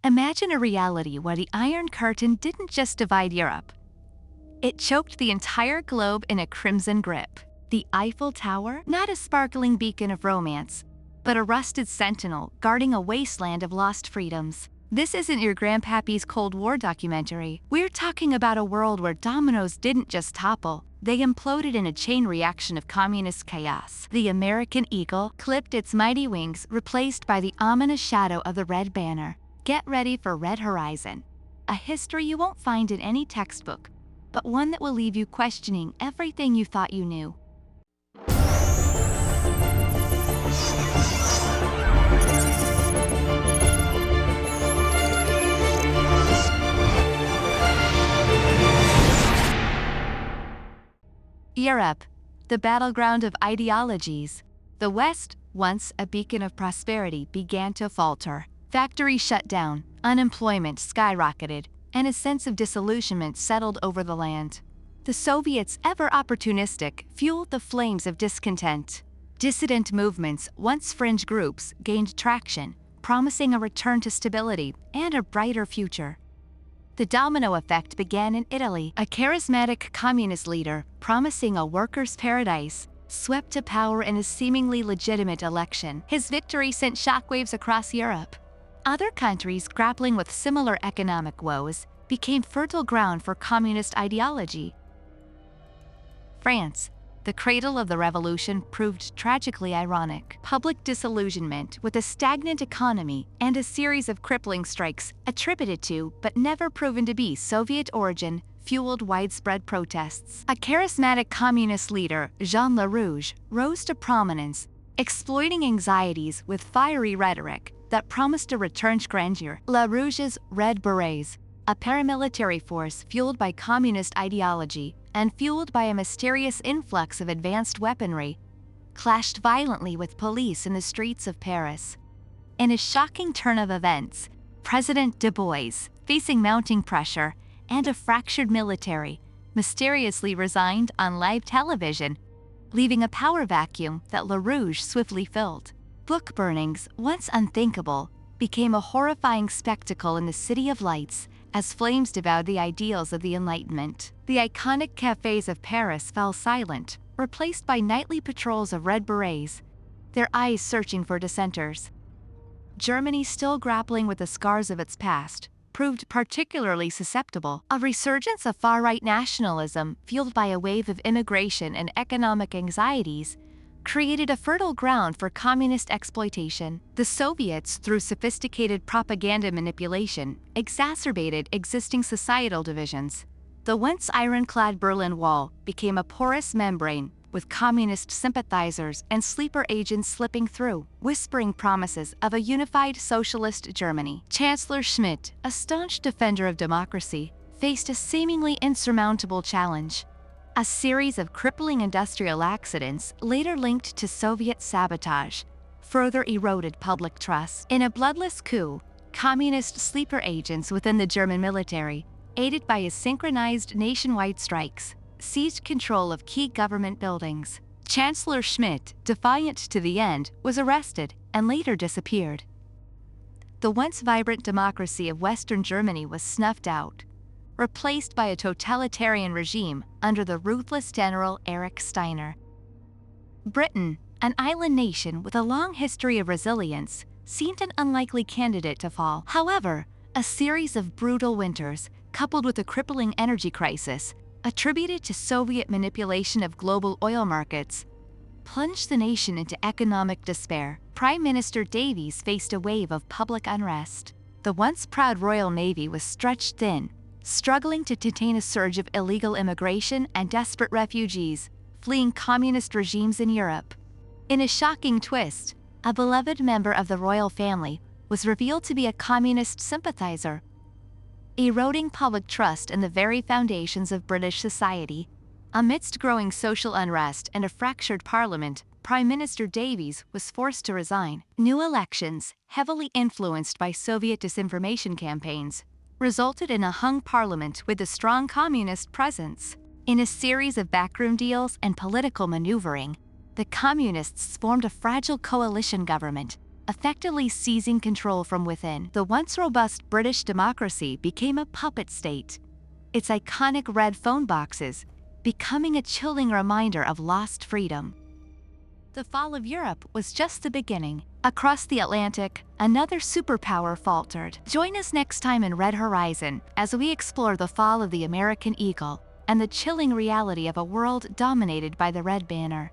Imagine a reality where the Iron Curtain didn't just divide Europe. It choked the entire globe in a crimson grip. The Eiffel Tower, not a sparkling beacon of romance, but a rusted sentinel guarding a wasteland of lost freedoms. This isn't your grandpappy's Cold War documentary. We're talking about a world where dominoes didn't just topple, they imploded in a chain reaction of communist chaos. The American eagle clipped its mighty wings, replaced by the ominous shadow of the Red Banner. Get ready for Red Horizon, a history you won't find in any textbook, but one that will leave you questioning everything you thought you knew. Europe, the battleground of ideologies. The West, once a beacon of prosperity, began to falter. Factories shut down, unemployment skyrocketed, and a sense of disillusionment settled over the land. The Soviets, ever opportunistic, fueled the flames of discontent. Dissident movements, once fringe groups, gained traction, promising a return to stability and a brighter future. The domino effect began in Italy. A charismatic communist leader, promising a workers' paradise, swept to power in a seemingly legitimate election. His victory sent shockwaves across Europe. Other countries grappling with similar economic woes became fertile ground for communist ideology. France, the cradle of the revolution, proved tragically ironic. Public disillusionment with a stagnant economy and a series of crippling strikes attributed to, but never proven to be, Soviet origin fueled widespread protests. A charismatic communist leader, Jean Larouche, rose to prominence, exploiting anxieties with fiery rhetoric that promised a return to grandeur. Larouche's Red Berets, a paramilitary force fueled by communist ideology and fueled by a mysterious influx of advanced weaponry, clashed violently with police in the streets of Paris. In a shocking turn of events, President Du Bois, facing mounting pressure and a fractured military, mysteriously resigned on live television, leaving a power vacuum that Larouche swiftly filled. Book burnings, once unthinkable, became a horrifying spectacle in the City of Lights as flames devoured the ideals of the Enlightenment. The iconic cafes of Paris fell silent, replaced by nightly patrols of Red Berets, their eyes searching for dissenters. Germany, still grappling with the scars of its past, proved particularly susceptible. A resurgence of far-right nationalism, fueled by a wave of immigration and economic anxieties, created a fertile ground for communist exploitation. The Soviets, through sophisticated propaganda manipulation, exacerbated existing societal divisions. The once ironclad Berlin Wall became a porous membrane, with communist sympathizers and sleeper agents slipping through, whispering promises of a unified socialist Germany. Chancellor Schmidt, a staunch defender of democracy, faced a seemingly insurmountable challenge. A series of crippling industrial accidents, later linked to Soviet sabotage, further eroded public trust. In a bloodless coup, communist sleeper agents within the German military, aided by a synchronized nationwide strikes, seized control of key government buildings. Chancellor Schmidt, defiant to the end, was arrested and later disappeared. The once vibrant democracy of Western Germany was snuffed out, replaced by a totalitarian regime under the ruthless general Erich Steiner. Britain, an island nation with a long history of resilience, seemed an unlikely candidate to fall. However, a series of brutal winters, coupled with a crippling energy crisis, attributed to Soviet manipulation of global oil markets, plunged the nation into economic despair. Prime Minister Davies faced a wave of public unrest. The once proud Royal Navy was stretched thin, struggling to contain a surge of illegal immigration and desperate refugees fleeing communist regimes in Europe. In a shocking twist, a beloved member of the royal family was revealed to be a communist sympathizer, eroding public trust in the very foundations of British society. Amidst growing social unrest and a fractured parliament, Prime Minister Davies was forced to resign. New elections, heavily influenced by Soviet disinformation campaigns, resulted in a hung parliament with a strong communist presence. In a series of backroom deals and political maneuvering, the communists formed a fragile coalition government, effectively seizing control from within. The once robust British democracy became a puppet state, its iconic red phone boxes becoming a chilling reminder of lost freedom. The fall of Europe was just the beginning. Across the Atlantic, another superpower faltered. Join us next time in Red Horizon as we explore the fall of the American eagle and the chilling reality of a world dominated by the red banner.